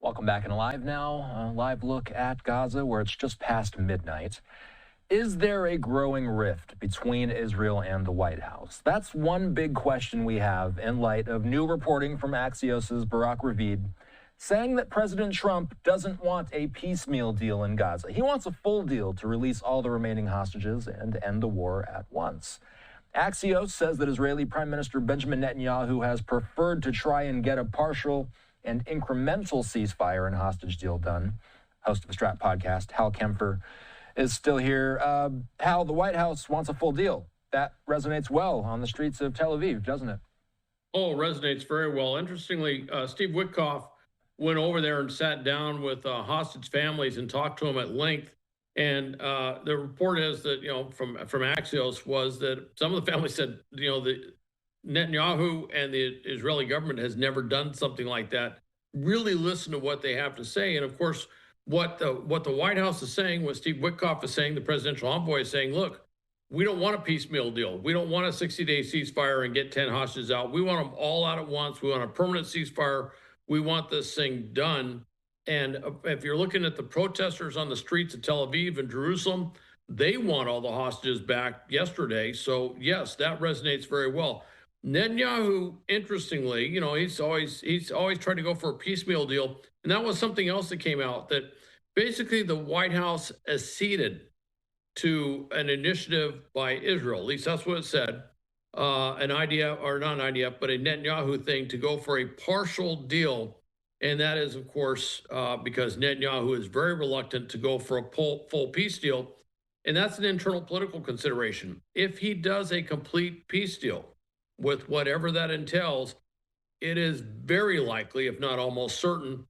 Welcome back in Live Now, a live look at Gaza, where it's just past midnight. Is there a growing rift between Israel and the White House? That's one big question we have in light of new reporting from Axios' Barak Ravid saying that President Trump doesn't want a piecemeal deal in Gaza. He wants a full deal to release all the remaining hostages and end the war at once. Axios says that Israeli Prime Minister Benjamin Netanyahu has preferred to try and get a partial and incremental ceasefire and hostage deal done. Host of the Strat podcast, Hal Kempfer, is still here. Hal, the White House wants a full deal. That resonates well on the streets of Tel Aviv, doesn't it? Oh, it resonates very well. Interestingly, Steve Witkoff went over there and sat down with hostage families and talked to them at length. And the report is that, from Axios was that some of the families said, the Netanyahu and the Israeli government has never done something like that. Really listen to what they have to say. And of course, what the White House is saying, what Steve Witkoff is saying, the presidential envoy is saying, look, we don't want a piecemeal deal. We don't want a 60-day ceasefire and get 10 hostages out. We want them all out at once. We want a permanent ceasefire. We want this thing done. And if you're looking at the protesters on the streets of Tel Aviv and Jerusalem, they want all the hostages back yesterday. So yes, that resonates very well. Netanyahu, interestingly, he's always tried to go for a piecemeal deal. And that was something else that came out, that basically the White House acceded to an initiative by Israel. At least that's what it said. An idea, or not an idea, but a Netanyahu thing to go for a partial deal. And that is, of course, because Netanyahu is very reluctant to go for a full peace deal. And that's an internal political consideration. If he does a complete peace deal, with whatever that entails, it is very likely, if not almost certain,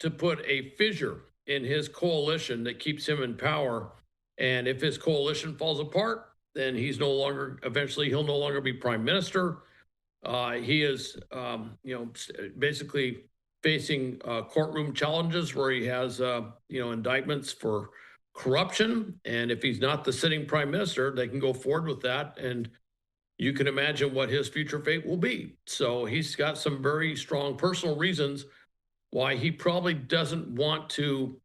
to put a fissure in his coalition that keeps him in power. And if his coalition falls apart, then he'll no longer be prime minister. He is, basically facing courtroom challenges where he has, indictments for corruption. And if he's not the sitting prime minister, they can go forward with that. And you can imagine what his future fate will be. So he's got some very strong personal reasons why he probably doesn't want to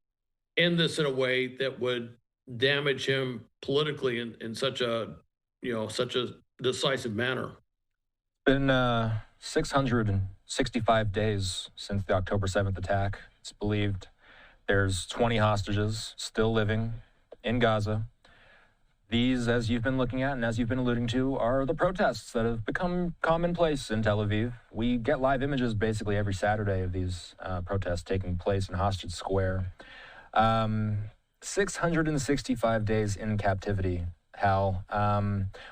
end this in a way that would damage him politically in such a decisive manner. It's been 665 days since the October 7th attack. It's believed there's 20 hostages still living in Gaza. These, as you've been looking at and as you've been alluding to, are the protests that have become commonplace in Tel Aviv. We get live images basically every Saturday of these protests taking place in Hostage Square. 665 days in captivity, Hal.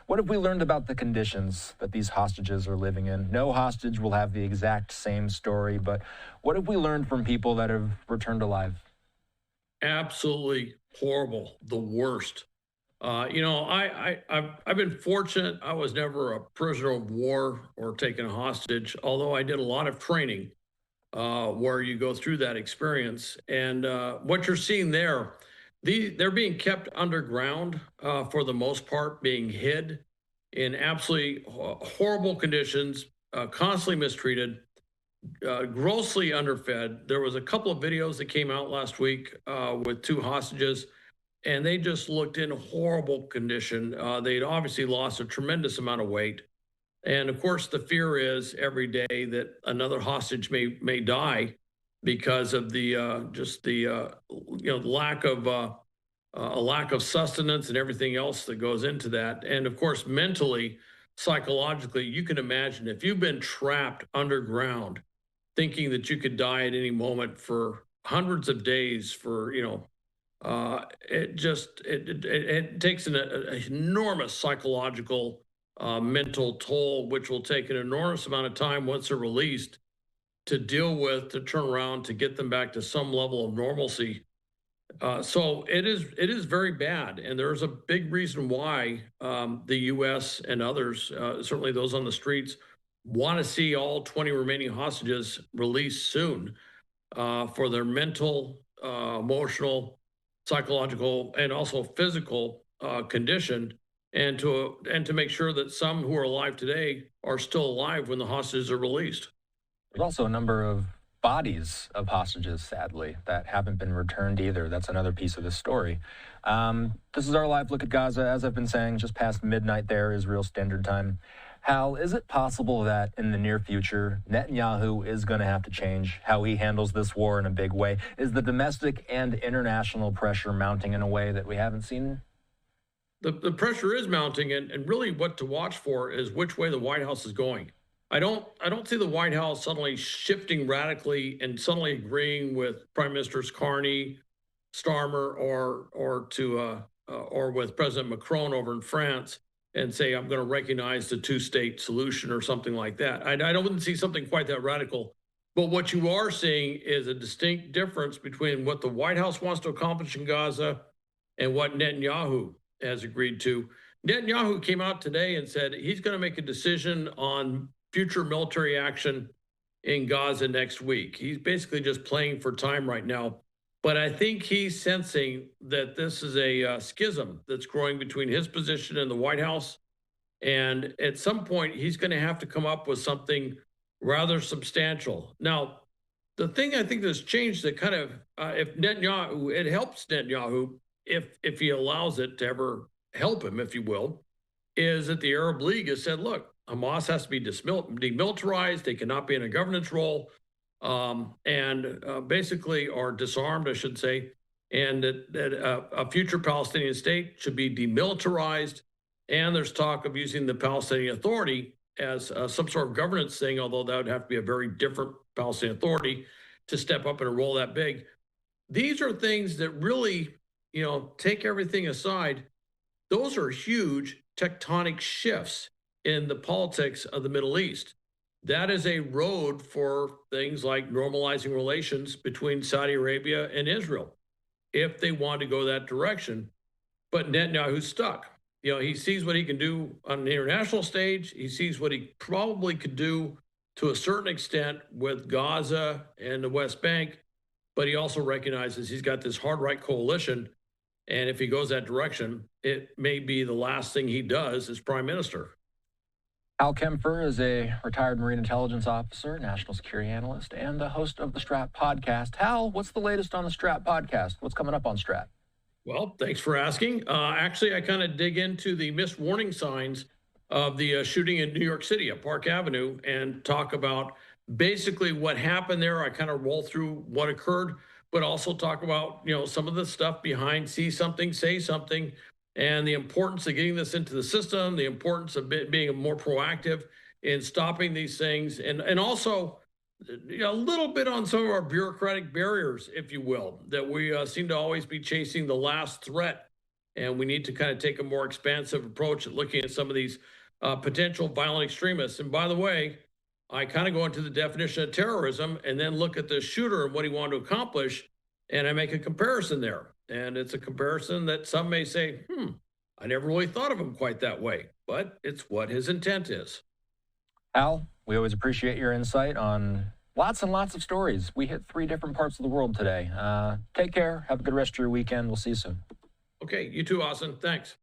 What have we learned about the conditions that these hostages are living in? No hostage will have the exact same story, but what have we learned from people that have returned alive? Absolutely horrible, the worst. I've been fortunate. I was never a prisoner of war or taken hostage, although I did a lot of training where you go through that experience. And what you're seeing there, they're being kept underground for the most part, being hid in absolutely horrible conditions, constantly mistreated, grossly underfed. There was a couple of videos that came out last week with two hostages, and they just looked in horrible condition. They'd obviously lost a tremendous amount of weight. And of course, the fear is every day that another hostage may die because of the lack of sustenance and everything else that goes into that. And of course, mentally, psychologically, you can imagine if you've been trapped underground, thinking that you could die at any moment for hundreds of days, it takes an enormous psychological, mental toll, which will take an enormous amount of time once they're released to deal with, to turn around, to get them back to some level of normalcy. So it is very bad. And there's a big reason why the U.S. and others, certainly those on the streets, want to see all 20 remaining hostages released soon for their mental, emotional, psychological, and also physical condition, and to make sure that some who are alive today are still alive when the hostages are released. There's also a number of bodies of hostages, sadly, that haven't been returned either. That's another piece of this story. This is our live look at Gaza. As I've been saying, just past midnight there, Israel Standard Time. Hal, is it possible that in the near future, Netanyahu is going to have to change how he handles this war in a big way? Is the domestic and international pressure mounting in a way that we haven't seen? The pressure is mounting, and really what to watch for is which way the White House is going. I don't see the White House suddenly shifting radically and suddenly agreeing with Prime Ministers Carney, Starmer, or with President Macron over in France and say, I'm going to recognize the two-state solution or something like that. I wouldn't see something quite that radical. But what you are seeing is a distinct difference between what the White House wants to accomplish in Gaza and what Netanyahu has agreed to. Netanyahu came out today and said he's going to make a decision on future military action in Gaza next week. He's basically just playing for time right now. But I think he's sensing that this is a schism that's growing between his position and the White House. And at some point, he's going to have to come up with something rather substantial. Now, the thing I think that's changed that kind of, if Netanyahu, it helps Netanyahu if he allows it to ever help him, if you will, is that the Arab League has said, look, Hamas has to be demilitarized. They cannot be in a governance role. Basically are disarmed, I should say, and that a future Palestinian state should be demilitarized. And there's talk of using the Palestinian Authority as some sort of governance thing, although that would have to be a very different Palestinian Authority to step up in a role that big. These are things that really, take everything aside. Those are huge tectonic shifts in the politics of the Middle East. That is a road for things like normalizing relations between Saudi Arabia and Israel, if they want to go that direction. But Netanyahu's stuck. He sees what he can do on the international stage. He sees what he probably could do to a certain extent with Gaza and the West Bank. But he also recognizes he's got this hard right coalition. And if he goes that direction, it may be the last thing he does as prime minister. Hal Kempfer is a retired Marine intelligence officer, national security analyst, and the host of the Strat podcast. Hal, what's the latest on the Strat podcast? What's coming up on Strat? Well, thanks for asking. Actually, I kind of dig into the missed warning signs of the shooting in New York City at Park Avenue and talk about basically what happened there. I kind of roll through what occurred, but also talk about, some of the stuff behind see something, say something, and the importance of getting this into the system, the importance of being more proactive in stopping these things, and also a little bit on some of our bureaucratic barriers, if you will, that we seem to always be chasing the last threat. And we need to kind of take a more expansive approach at looking at some of these potential violent extremists. And by the way, I kind of go into the definition of terrorism and then look at the shooter and what he wanted to accomplish. And I make a comparison there. And it's a comparison that some may say, I never really thought of him quite that way, but it's what his intent is. Al, we always appreciate your insight on lots and lots of stories. We hit 3 different parts of the world today. Take care. Have a good rest of your weekend. We'll see you soon. Okay, you too, Austin. Thanks.